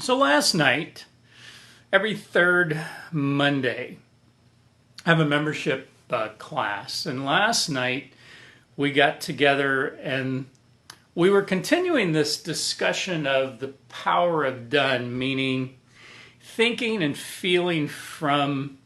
So last night, every third Monday, I have a membership class. And last night, we got together and we were continuing this discussion of the power of done, meaning thinking and feeling from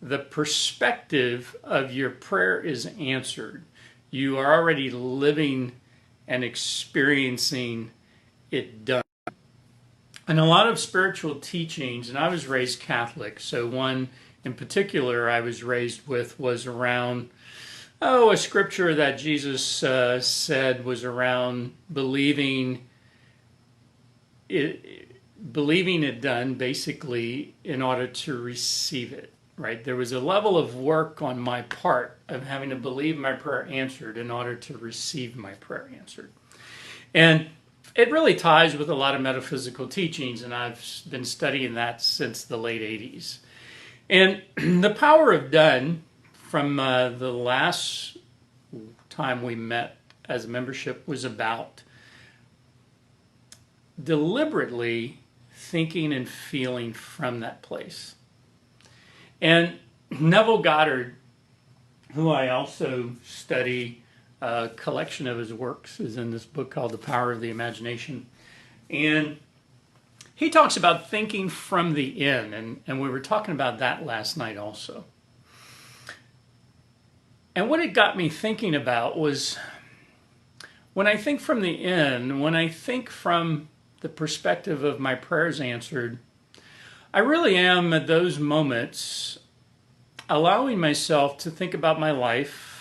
the perspective of your prayer is answered. You are already living and experiencing it done. And a lot of spiritual teachings, and I was raised Catholic, so one in particular I was raised with was around, a scripture that Jesus said was around believing it done, basically, in order to receive it, right? There was a level of work on my part of having to believe my prayer answered in order to receive my prayer answered. And it really ties with a lot of metaphysical teachings, and I've been studying that since the late 80s. And the power of done, from the last time we met as a membership, was about deliberately thinking and feeling from that place. And Neville Goddard, who I also study, a collection of his works is in this book called The Power of the Imagination. And he talks about thinking from the in, and we were talking about that last night also. And what it got me thinking about was, when I think from the in, when I think from the perspective of my prayers answered, I really am at those moments allowing myself to think about my life,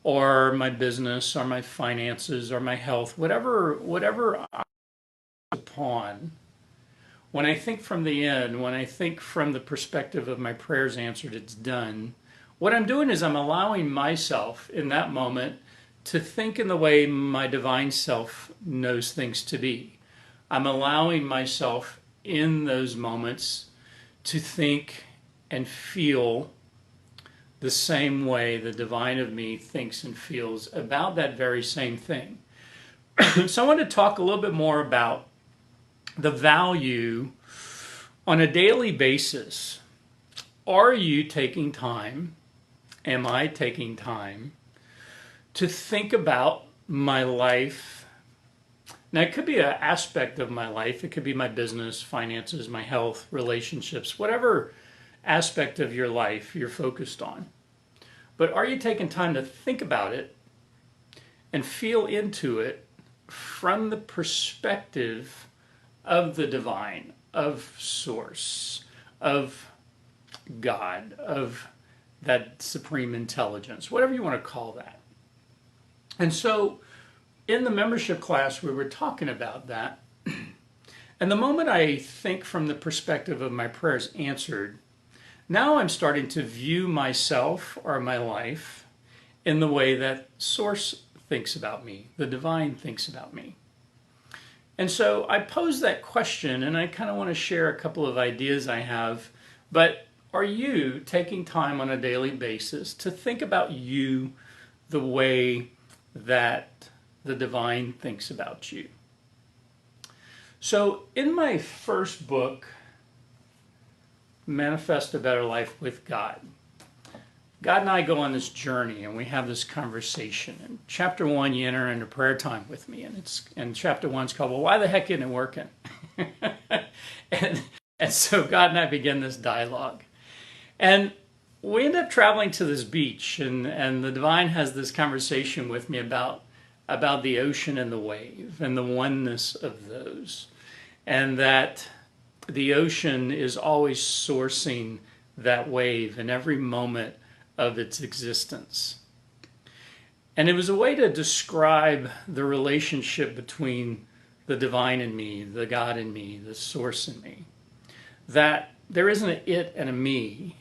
or my business, or my finances, or my health, whatever I'm upon. When I think from the end, when I think from the perspective of my prayers answered, it's done. What I'm doing is I'm allowing myself in that moment to think in the way my divine self knows things to be. I'm allowing myself in those moments to think and feel the same way the divine of me thinks and feels about that very same thing. So I want to talk a little bit more about the value on a daily basis. Are you taking time? Am I taking time to think about my life? Now, it could be an aspect of my life. It could be my business, finances, my health, relationships, whatever aspect of your life you're focused on. But are you taking time to think about it and feel into it from the perspective of the divine, of source, of God, of that supreme intelligence, whatever you want to call that? And so in the membership class, we were talking about that. And the moment I think from the perspective of my prayers answered, now I'm starting to view myself or my life in the way that Source thinks about me, the divine thinks about me. And so I pose that question, and I kind of want to share a couple of ideas I have. But are you taking time on a daily basis to think about you the way that the divine thinks about you? So in my first book, Manifest a Better Life with God, God and I go on this journey and we have this conversation. In chapter 1, you enter into prayer time with me, and chapter 1's called, well, why the heck isn't it working? and so God and I begin this dialogue. And we end up traveling to this beach, and the divine has this conversation with me about the ocean and the wave and the oneness of those. And that the ocean is always sourcing that wave in every moment of its existence. And it was a way to describe the relationship between the divine in me, the God in me, the source in me. That there isn't an it and a me.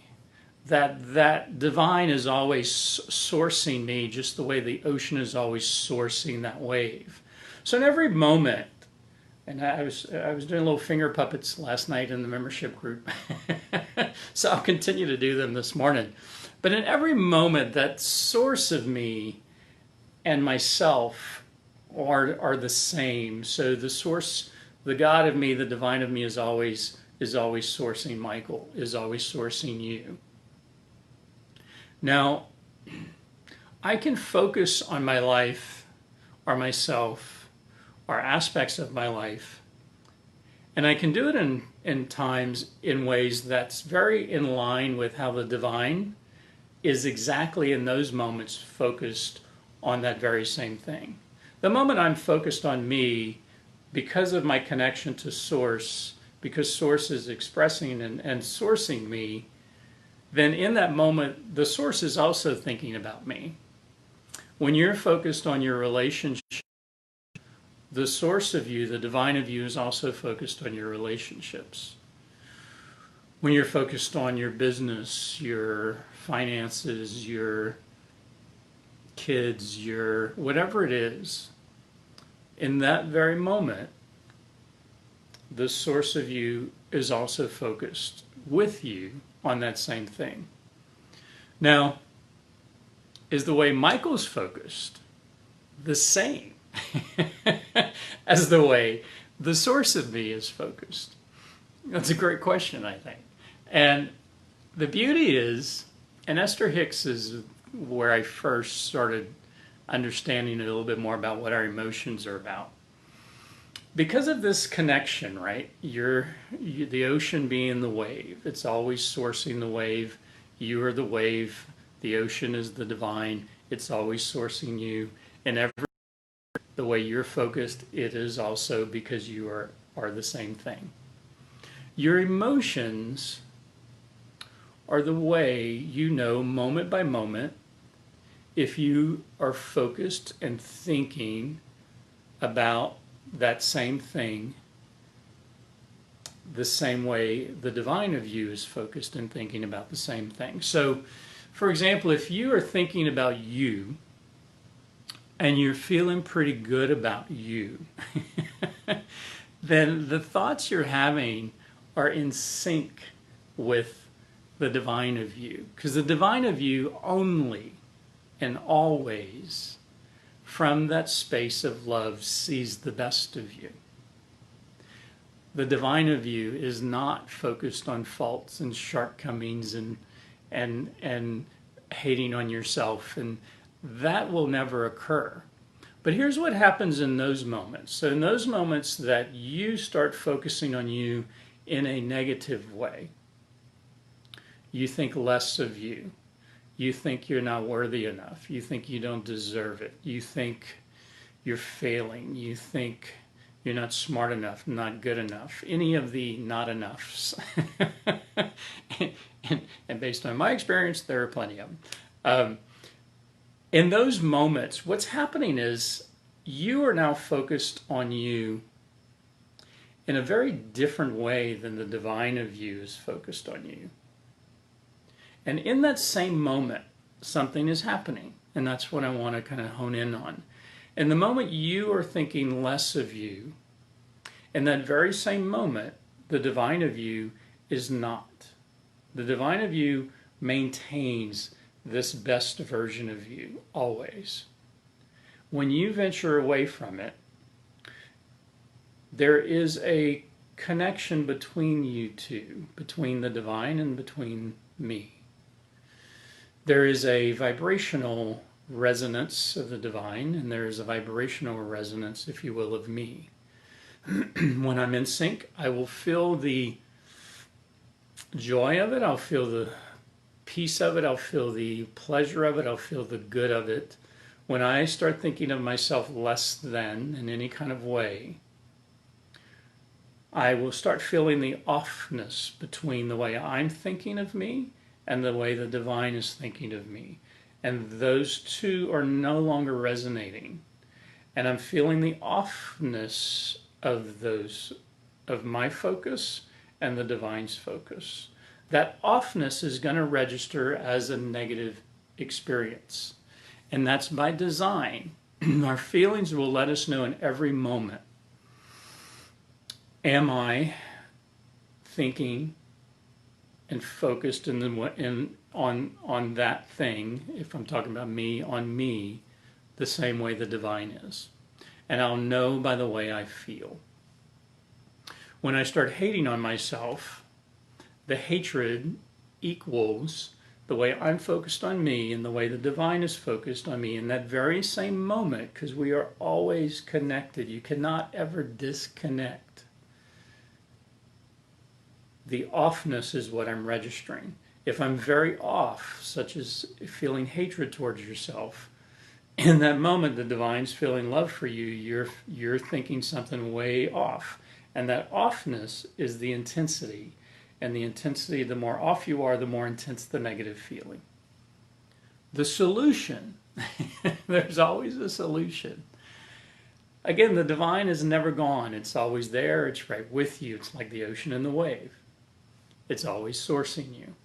That divine is always sourcing me just the way the ocean is always sourcing that wave. So in every moment, and I was doing little finger puppets last night in the membership group, so I'll continue to do them this morning. But in every moment, that source of me and myself are the same. So the source The God of me, the divine of me is always sourcing Michael, is always sourcing you. Now, I can focus on my life or myself or aspects of my life, and I can do it in times in ways that's very in line with how the divine is exactly in those moments focused on that very same thing. The moment I'm focused on me, because of my connection to Source, because Source is expressing and sourcing me, then in that moment, the Source is also thinking about me. When you're focused on your relationship, the Source of you, the divine of you, is also focused on your relationships. When you're focused on your business, your finances, your kids, your whatever it is, in that very moment, the Source of you is also focused with you on that same thing. Now, is the way Michael's focused the same as the way the Source of me is focused? That's a great question, I think. And the beauty is, and Esther Hicks is where I first started understanding a little bit more about what our emotions are about. Because of this connection, right? The ocean being the wave. It's always sourcing the wave. You are the wave. The ocean is the divine. It's always sourcing you. And the way you're focused, it is also because you are the same thing. Your emotions are the way you know moment by moment if you are focused and thinking about that same thing the same way the divine of you is focused and thinking about the same thing. So, for example, if you are thinking about you and you're feeling pretty good about you, then the thoughts you're having are in sync with the divine of you. Because the divine of you only and always, from that space of love, sees the best of you. The divine of you is not focused on faults and shortcomings and hating on yourself, and that will never occur. But here's what happens in those moments. So in those moments that you start focusing on you in a negative way, you think less of you. You think you're not worthy enough. You think you don't deserve it. You think you're failing. You think you're not smart enough, not good enough. Any of the not enoughs. and based on my experience, there are plenty of them. In those moments, what's happening is you are now focused on you in a very different way than the divine of you is focused on you. And in that same moment, something is happening. And that's what I want to kind of hone in on. In the moment you are thinking less of you, in that very same moment, the divine of you is not. The divine of you maintains this best version of you, always. When you venture away from it, there is a connection between you two, between the divine and between me. There is a vibrational resonance of the divine, and there is a vibrational resonance, if you will, of me. When I'm in sync, I will feel the joy of it, I'll feel the peace of it, I'll feel the pleasure of it, I'll feel the good of it. When I start thinking of myself less than in any kind of way, I will start feeling the offness between the way I'm thinking of me and the way the divine is thinking of me. And those two are no longer resonating. And I'm feeling the offness of my focus and the divine's focus. That offness is going to register as a negative experience. And that's by design. Our feelings will let us know in every moment, am I thinking and focused on that thing, if I'm talking about me, on me, the same way the divine is. And I'll know by the way I feel. When I start hating on myself, the hatred equals the way I'm focused on me and the way the divine is focused on me in that very same moment, because we are always connected. You cannot ever disconnect. The offness is what I'm registering. If I'm very off, such as feeling hatred towards yourself, in that moment the divine's feeling love for you, you're thinking something way off. And that offness is the intensity. And the intensity, the more off you are, the more intense the negative feeling. The solution, there's always a solution. Again, the divine is never gone. It's always there. It's right with you. It's like the ocean and the wave. It's always sourcing you.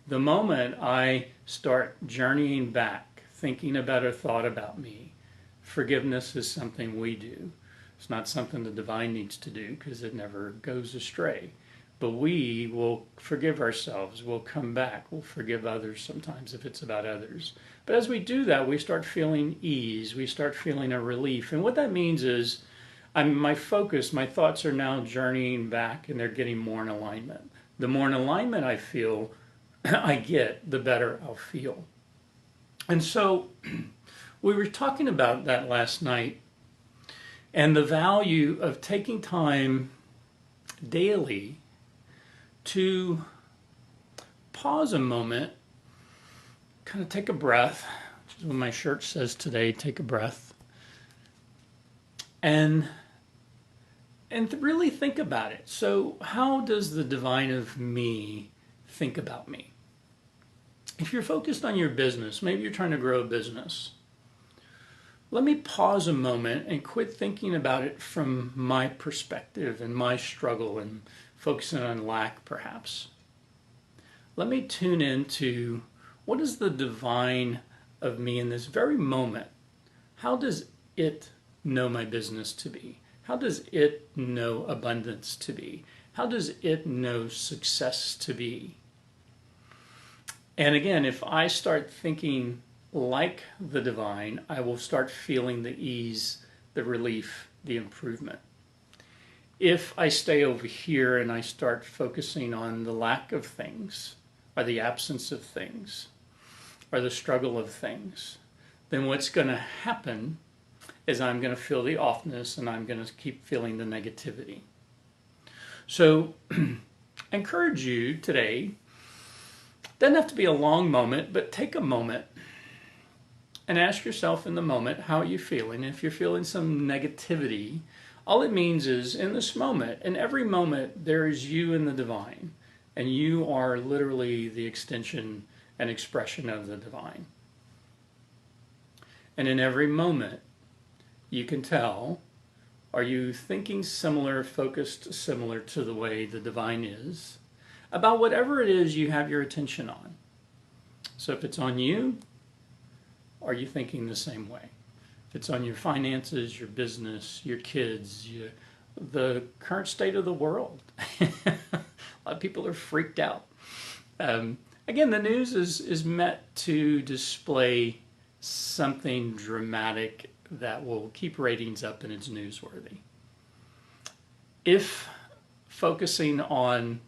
The moment I start journeying back, thinking about a thought about me, forgiveness is something we do. It's not something the divine needs to do because it never goes astray. But we will forgive ourselves. We'll come back. We'll forgive others sometimes if it's about others. But as we do that, we start feeling ease. We start feeling a relief. And what that means is my focus, my thoughts are now journeying back and they're getting more in alignment. The more in alignment I feel, I get, the better I'll feel. And so we were talking about that last night and the value of taking time daily to pause a moment, kind of take a breath, which is what my shirt says today, take a breath, and really think about it. So how does the divine of me think about me? If you're focused on your business, maybe you're trying to grow a business, let me pause a moment and quit thinking about it from my perspective and my struggle and focusing on lack, perhaps. Let me tune into what is the divine of me in this very moment. How does it know my business to be? How does it know abundance to be? How does it know success to be? And again, if I start thinking like the divine, I will start feeling the ease, the relief, the improvement. If I stay over here and I start focusing on the lack of things, or the absence of things, or the struggle of things, then what's going to happen is I'm going to feel the offness and I'm going to keep feeling the negativity. So I encourage you today, doesn't have to be a long moment, but take a moment and ask yourself in the moment, how are you feeling? If you're feeling some negativity, all it means is in this moment, in every moment, there is you and the divine, and you are literally the extension and expression of the divine. And in every moment, you can tell, are you thinking similar, focused similar to the way the divine is, about whatever it is you have your attention on. So if it's on you, are you thinking the same way? If it's on your finances, your business, your kids, the current state of the world. A lot of people are freaked out. Again, the news is meant to display something dramatic that will keep ratings up and it's newsworthy. If focusing on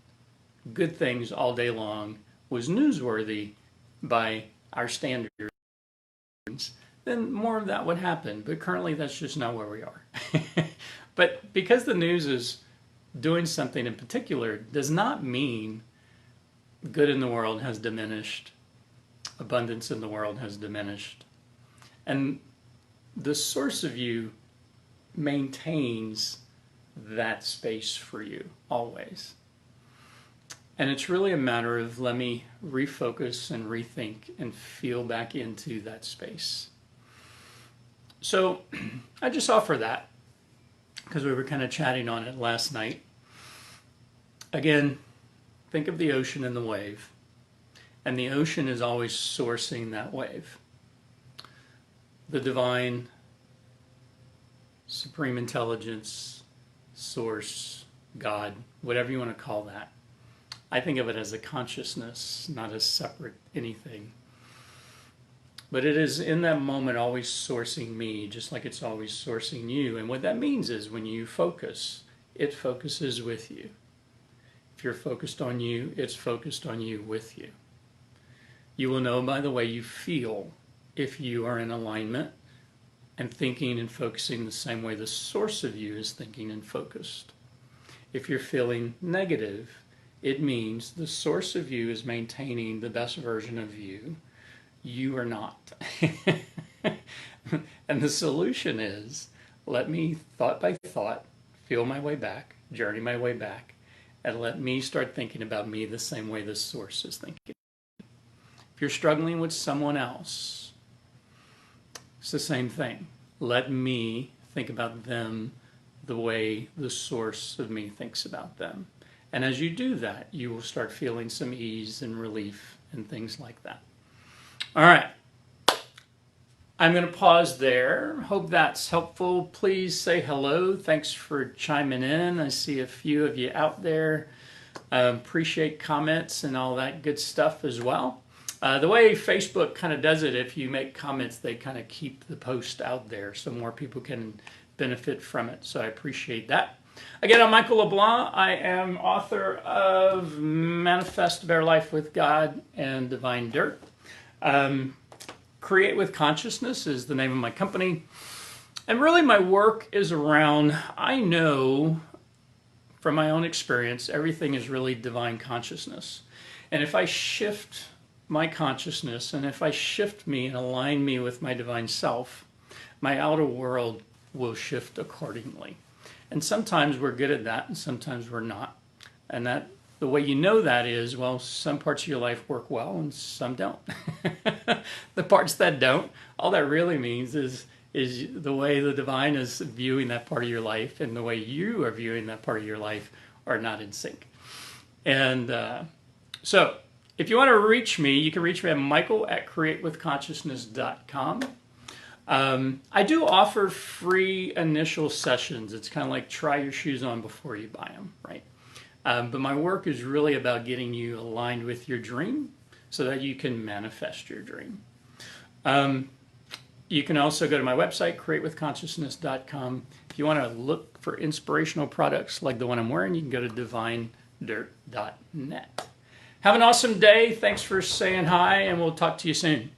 good things all day long was newsworthy by our standards, then more of that would happen. But currently that's just not where we are. But because the news is doing something in particular does not mean good in the world has diminished, abundance in the world has diminished. And the source of you maintains that space for you always. And it's really a matter of let me refocus and rethink and feel back into that space. So I just offer that because we were kind of chatting on it last night. Again, think of the ocean and the wave. And the ocean is always sourcing that wave. The divine, supreme intelligence, source, God, whatever you want to call that. I think of it as a consciousness, not as separate anything. But it is in that moment always sourcing me, just like it's always sourcing you. And what that means is when you focus it focuses with you. If you're focused on you, it's focused on you with you. You will know by the way you feel if you are in alignment and thinking and focusing the same way the source of you is thinking and focused. If you're feeling negative, it means the source of you is maintaining the best version of you. You are not. And the solution is, let me, thought by thought, feel my way back, journey my way back, and let me start thinking about me the same way the source is thinking. If you're struggling with someone else, it's the same thing. Let me think about them the way the source of me thinks about them. And as you do that, you will start feeling some ease and relief and things like that. All right. I'm going to pause there. Hope that's helpful. Please say hello. Thanks for chiming in. I see a few of you out there. Appreciate comments and all that good stuff as well. The way Facebook kind of does it, if you make comments, they kind of keep the post out there so more people can benefit from it. So I appreciate that. Again, I'm Michael LeBlanc. I am author of Manifest a Better Life with God and Divine Dirt. Create with Consciousness is the name of my company. And really my work is around, I know from my own experience, everything is really divine consciousness. And if I shift my consciousness and if I shift me and align me with my divine self, my outer world will shift accordingly. And sometimes we're good at that and sometimes we're not. And that the way you know that is, well, some parts of your life work well and some don't. The parts that don't, all that really means is the way the divine is viewing that part of your life and the way you are viewing that part of your life are not in sync. And so if you want to reach me, you can reach me at michael@createwithconsciousness.com. I do offer free initial sessions. It's kind of like try your shoes on before you buy them, right? But my work is really about getting you aligned with your dream so that you can manifest your dream. You can also go to my website, createwithconsciousness.com. If you want to look for inspirational products like the one I'm wearing, you can go to divinedirt.net. Have an awesome day. Thanks for saying hi, and we'll talk to you soon.